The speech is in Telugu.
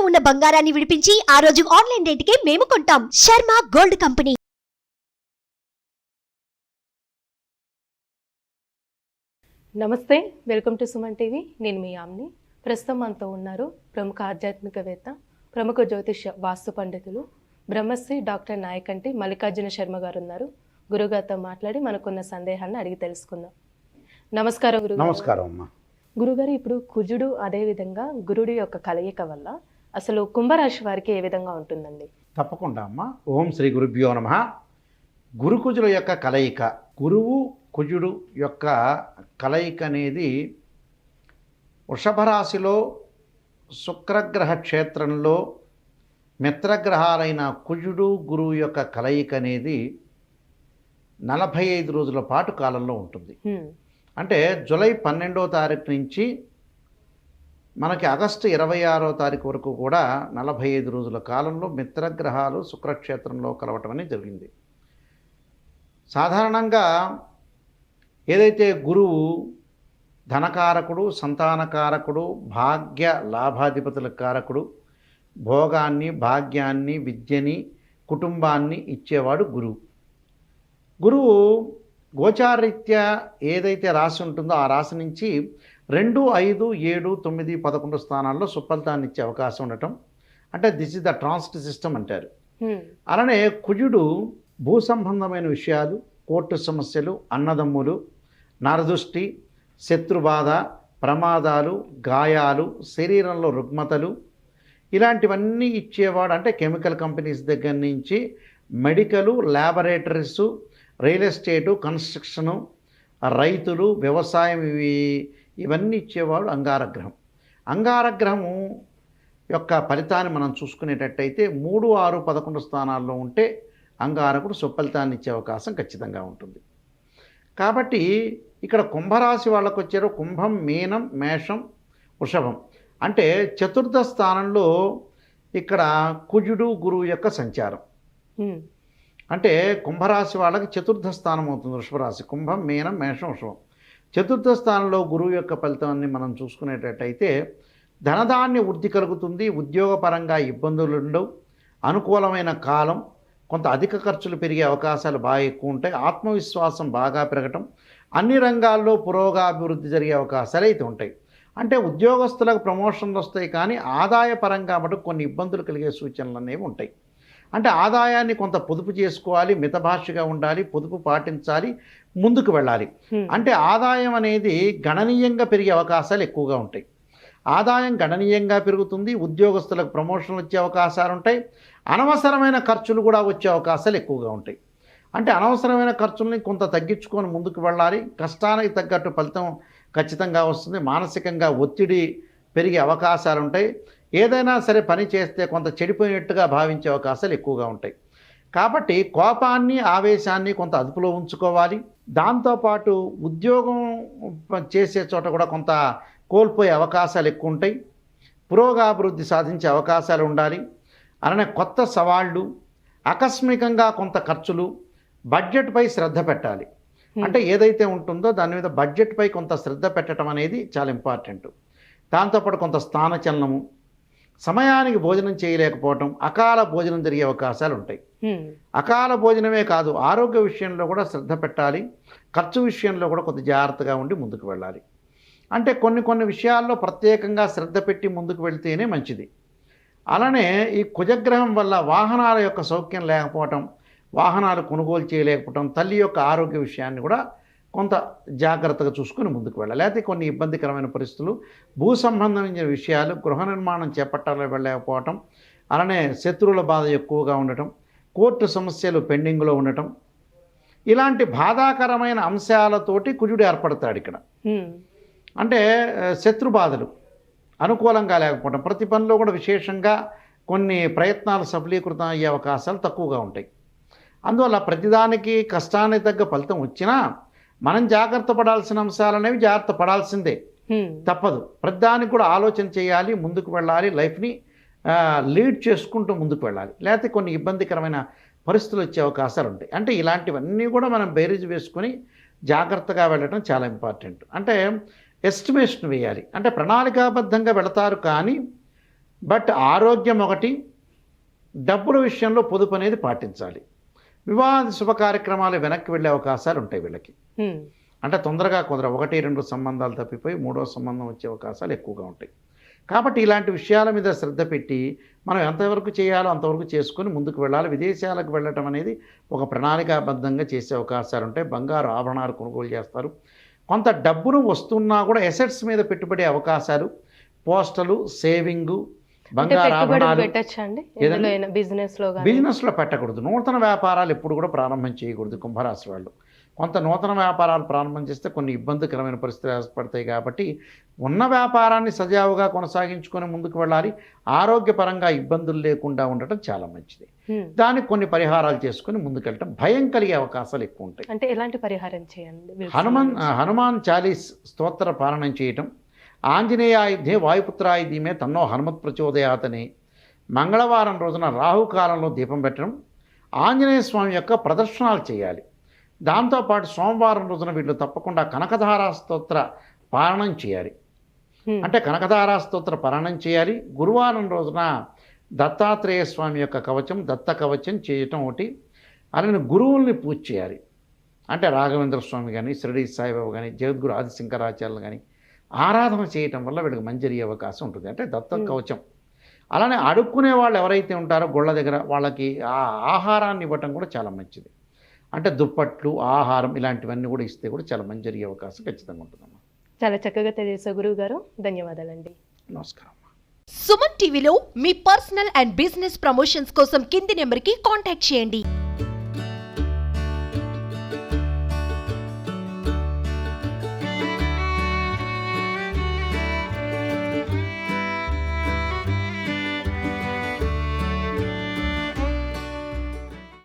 ఉన్న బంగారాన్ని విడిపించి ఆ రోజు ఆన్లైన్ రేటుకే మేము కొంటాం. Sharma gold company. నమస్తే, వెల్కమ్ టు సుమన్ టీవీ. నేను మీ ఆమ్ని. ప్రస్తుతం మనతో ఉన్నారు ప్రముఖ ఆధ్యాత్మికవేత్త, ప్రముఖ జ్యోతిష్య వాస్తు పండితులు, బ్రహ్మశ్రీ డాక్టర్ నాయకంటి మల్లికార్జున శర్మ గారు ఉన్నారు. గురుగారితో మాట్లాడి మనకున్న సందేహాన్ని అడిగి తెలుసుకుందాం. నమస్కారం గురుగారు. నమస్కారం అమ్మా. గురుగారు, ఇప్పుడు కుజుడు అదేవిధంగా గురుడి యొక్క కలయిక వల్ల అసలు కుంభరాశి వారికి ఏ విధంగా ఉంటుందండి? తప్పకుండా అమ్మా. ఓం శ్రీ గురుభ్యో నమః. గురు కుజుల యొక్క కలయిక, గురువు కుజుడు యొక్క కలయిక అనేది వృషభ రాశిలో శుక్రగ్రహ క్షేత్రంలో మిత్రగ్రహాలైన కుజుడు గురువు యొక్క కలయిక అనేది 45 రోజుల పాటు కాలంలో ఉంటుంది. అంటే జూలై 12వ తారీఖు నుంచి మనకి ఆగస్టు 26వ తారీఖు వరకు కూడా 45 రోజుల కాలంలో మిత్రగ్రహాలు శుక్రక్షేత్రంలో కలవటం అనేది జరిగింది. సాధారణంగా ఏదైతే గురువు ధనకారకుడు, సంతానకారకుడు, భాగ్య లాభాధిపతుల కారకుడు, భోగాన్ని, భాగ్యాన్ని, విద్యని, కుటుంబాన్ని ఇచ్చేవాడు గురువు. గురువు గోచారరీత్యా ఏదైతే రాశి ఉంటుందో ఆ రాశి నుంచి 2, 5, 7, 9, 11 స్థానాల్లో సుఫలితాన్ని ఇచ్చే అవకాశం ఉండటం, అంటే this is the transit system అంటారు. అలానే కుజుడు భూ సంబంధమైన విషయాలు, కోర్టు సమస్యలు, అన్నదమ్ములు, నరదృష్టి, శత్రుబాధ, ప్రమాదాలు, గాయాలు, శరీరంలో రుగ్మతలు, ఇలాంటివన్నీ ఇచ్చేవాడు. అంటే కెమికల్ కంపెనీస్ దగ్గర నుంచి మెడికలు, ల్యాబొరేటరీసు, రియల్ ఎస్టేటు, కన్స్ట్రక్షను, రైతులు, వ్యవసాయం, ఇవన్నీ ఇచ్చేవాడు అంగారగ్రహం. అంగారగ్రహము యొక్క ఫలితాన్ని మనం చూసుకునేటట్టయితే 3, 6, 11 స్థానాల్లో ఉంటే అంగారకుడు సుఫలితాన్ని ఇచ్చే అవకాశం ఖచ్చితంగా ఉంటుంది. కాబట్టి ఇక్కడ కుంభరాశి వాళ్ళకు వచ్చారు కుంభం, మీనం, మేషం, వృషభం. అంటే చతుర్థ స్థానంలో ఇక్కడ కుజుడు గురువు యొక్క సంచారం. అంటే కుంభరాశి వాళ్ళకి చతుర్థ స్థానం అవుతుంది వృషభ రాశి. కుంభం, మీనం, మేషం, వృషభం. చతుర్థ స్థానంలో గురువు యొక్క ఫలితాన్ని మనం చూసుకునేటట్టయితే ధనధాన్య వృద్ధి కలుగుతుంది, ఉద్యోగపరంగా ఇబ్బందులు ఉండవు, అనుకూలమైన కాలం, కొంత అధిక ఖర్చులు పెరిగే అవకాశాలు బాగా ఎక్కువ ఉంటాయి, ఆత్మవిశ్వాసం బాగా పెరగటం, అన్ని రంగాల్లో పురోగాభివృద్ధి జరిగే అవకాశాలు అయితే ఉంటాయి. అంటే ఉద్యోగస్తులకు ప్రమోషన్లు వస్తాయి, కానీ ఆదాయపరంగా మటుకు కొన్ని ఇబ్బందులు కలిగే సూచనలు అనేవి ఉంటాయి. అంటే ఆదాయాన్ని కొంత పొదుపు చేసుకోవాలి, మితభాషగా ఉండాలి, పొదుపు పాటించాలి, ముందుకు వెళ్ళాలి. అంటే ఆదాయం అనేది గణనీయంగా పెరిగే అవకాశాలు ఎక్కువగా ఉంటాయి. ఆదాయం గణనీయంగా పెరుగుతుంది, ఉద్యోగస్తులకు ప్రమోషన్లు వచ్చే అవకాశాలు ఉంటాయి, అనవసరమైన ఖర్చులు కూడా వచ్చే అవకాశాలు ఎక్కువగా ఉంటాయి. అంటే అనవసరమైన ఖర్చుల్ని కొంత తగ్గించుకొని ముందుకు వెళ్ళాలి. కష్టానికి తగ్గట్టు ఫలితం ఖచ్చితంగా వస్తుంది. మానసికంగా ఒత్తిడి పెరిగే అవకాశాలు ఉంటాయి. ఏదైనా సరే పని చేస్తే కొంత చెడిపోయినట్టుగా భావించే అవకాశాలు ఎక్కువగా ఉంటాయి. కాబట్టి కోపాన్ని, ఆవేశాన్ని కొంత అదుపులో ఉంచుకోవాలి. దాంతోపాటు ఉద్యోగం చేసే చోట కూడా కొంత కోల్పోయే అవకాశాలు ఎక్కువ ఉంటాయి. పురోగాభివృద్ధి సాధించే అవకాశాలు ఉండాలి. అలానే కొత్త సవాళ్ళు, ఆకస్మికంగా కొంత ఖర్చులు, బడ్జెట్పై శ్రద్ధ పెట్టాలి. అంటే ఏదైతే ఉంటుందో దాని మీద బడ్జెట్పై కొంత శ్రద్ధ పెట్టడం అనేది చాలా ఇంపార్టెంట్. దాంతోపాటు కొంత స్థానచలనము, సమయానికి భోజనం చేయలేకపోవటం, అకాల భోజనం జరిగే అవకాశాలు ఉంటాయి. అకాల భోజనమే కాదు, ఆరోగ్య విషయంలో కూడా శ్రద్ధ పెట్టాలి. ఖర్చు విషయంలో కూడా కొంత జాగ్రత్తగా ఉండి ముందుకు వెళ్ళాలి. అంటే కొన్ని విషయాల్లో ప్రత్యేకంగా శ్రద్ధ పెట్టి ముందుకు వెళ్తేనే మంచిది. అలానే ఈ కుజగ్రహం వల్ల వాహనాల యొక్క సౌఖ్యం లేకపోవటం, వాహనాలు కొనుగోలు చేయలేకపోవటం, తల్లి యొక్క ఆరోగ్య విషయాన్ని కూడా కొంత జాగ్రత్తగా చూసుకుని ముందుకు వెళ్ళాలి. లేకపోతే కొన్ని ఇబ్బందికరమైన పరిస్థితులు, భూ సంబంధమైన విషయాలు, గృహ నిర్మాణం చేపట్టాలని వెళ్ళలేకపోవటం, అలానే శత్రువుల బాధ ఎక్కువగా ఉండటం, కోర్టు సమస్యలు పెండింగ్లో ఉండటం, ఇలాంటి బాధాకరమైన అంశాలతోటి కుజుడు ఏర్పడతాడు ఇక్కడ. అంటే శత్రు బాధలు అనుకూలంగా లేకపోవడం, ప్రతి పనిలో కూడా విశేషంగా కొన్ని ప్రయత్నాలు సఫలీకృతం అయ్యే అవకాశాలు తక్కువగా ఉంటాయి. అందువల్ల ప్రతిదానికి కష్టానికి తగ్గ ఫలితం వచ్చినా మనం జాగ్రత్త పడాల్సిన అంశాలు అనేవి జాగ్రత్త పడాల్సిందే, తప్పదు. ప్రతిదానికి కూడా ఆలోచన చేయాలి, ముందుకు వెళ్ళాలి, లైఫ్ని లీడ్ చేసుకుంటూ ముందుకు వెళ్ళాలి. లేకపోతే కొన్ని ఇబ్బందికరమైన పరిస్థితులు వచ్చే అవకాశాలు ఉంటాయి. అంటే ఇలాంటివన్నీ కూడా మనం బేరీజ్ వేసుకొని జాగ్రత్తగా వెళ్ళడం చాలా ఇంపార్టెంట్. అంటే ఎస్టిమేషన్ వేయాలి. అంటే ప్రణాళికాబద్ధంగా వెళతారు, కానీ బట్ ఆరోగ్యం ఒకటి, డబ్బుల విషయంలో పొదుపు అనేది పాటించాలి. వివాహ శుభ కార్యక్రమాలు వెనక్కి వెళ్ళే అవకాశాలు ఉంటాయి వీళ్ళకి. అంటే తొందరగా 1-2 సంబంధాలు తప్పిపోయి 3వ సంబంధం వచ్చే అవకాశాలు ఎక్కువగా ఉంటాయి. కాబట్టి ఇలాంటి విషయాల మీద శ్రద్ధ పెట్టి మనం ఎంతవరకు చేయాలో అంతవరకు చేసుకొని ముందుకు వెళ్ళాలి. విదేశాలకు వెళ్ళటం అనేది ఒక ప్రణాళికాబద్ధంగా చేసే అవకాశాలు ఉంటాయి. బంగారు ఆభరణాలు కొనుగోలు చేస్తారు. కొంత డబ్బును వస్తున్నా కూడా ఎసెట్స్ మీద పెట్టుబడే అవకాశాలు, పోస్టలు, సేవింగు, బంగారు ఆభరణాలు. బిజినెస్లో పెట్టకూడదు. నూతన వ్యాపారాలు ఎప్పుడు కూడా ప్రారంభం చేయకూడదు కుంభరాశి వాళ్ళు. కొంత నూతన వ్యాపారాలు ప్రారంభం చేస్తే కొన్ని ఇబ్బందికరమైన పరిస్థితులు ఏర్పడతాయి. కాబట్టి ఉన్న వ్యాపారాన్ని సజావుగా కొనసాగించుకొని ముందుకు వెళ్ళాలి. ఆరోగ్యపరంగా ఇబ్బందులు లేకుండా ఉండటం చాలా మంచిది. దానికి కొన్ని పరిహారాలు చేసుకుని ముందుకెళ్ళటం, భయం కలిగే అవకాశాలు ఎక్కువ ఉంటాయి. అంటే ఎలాంటి పరిహారం చేయండి? హనుమాన్ చాలీస్ స్తోత్ర పారాయణం చేయటం, ఆంజనేయాయుధే వాయుపుత్రాయుధీమే తన్నో హనుమత్ ప్రచోదయాతని, మంగళవారం రోజున రాహుకాలంలో దీపం పెట్టడం, ఆంజనేయ స్వామి యొక్క ప్రదర్శనలు చేయాలి. దాంతోపాటు సోమవారం రోజున వీళ్ళు తప్పకుండా కనకధారా స్తోత్ర పారాయణం చేయాలి. అంటే కనకధారా స్తోత్ర పారాయణం చేయాలి. గురువారం రోజున దత్తాత్రేయ స్వామి యొక్క కవచం, దత్త కవచం చేయటం ఒకటి. అలానే గురువుల్ని పూజ చేయాలి. అంటే రాఘవేంద్ర స్వామి కానీ, షిరిడి సాయిబాబా కానీ, జగద్గురు ఆది శంకరాచార్యులు కానీ ఆరాధన చేయటం వల్ల వీళ్ళకి మంచి జరిగే అవకాశం ఉంటుంది. అంటే దత్త కవచం. అలానే అడుక్కునే వాళ్ళు ఎవరైతే ఉంటారో గుళ్ళ దగ్గర వాళ్ళకి ఆ ఆహారాన్ని ఇవ్వటం కూడా చాలా మంచిది. అంటే దుప్పట్లు, ఆహారం ఇలాంటివన్నీ కూడా ఇస్తే కూడా చాలా మంచి జరిగే అవకాశం ఖచ్చితంగా ఉంటుందమ్మా. చాలా చక్కగా తెలియజేశారు గురువు గారు. ధన్యవాదాలండి. నమస్కారం. సుమన్ టీవీలో మీ పర్సనల్ అండ్ బిజినెస్ ప్రమోషన్స్ కోసం కింది నెంబర్కి కాంటాక్ట్ చేయండి.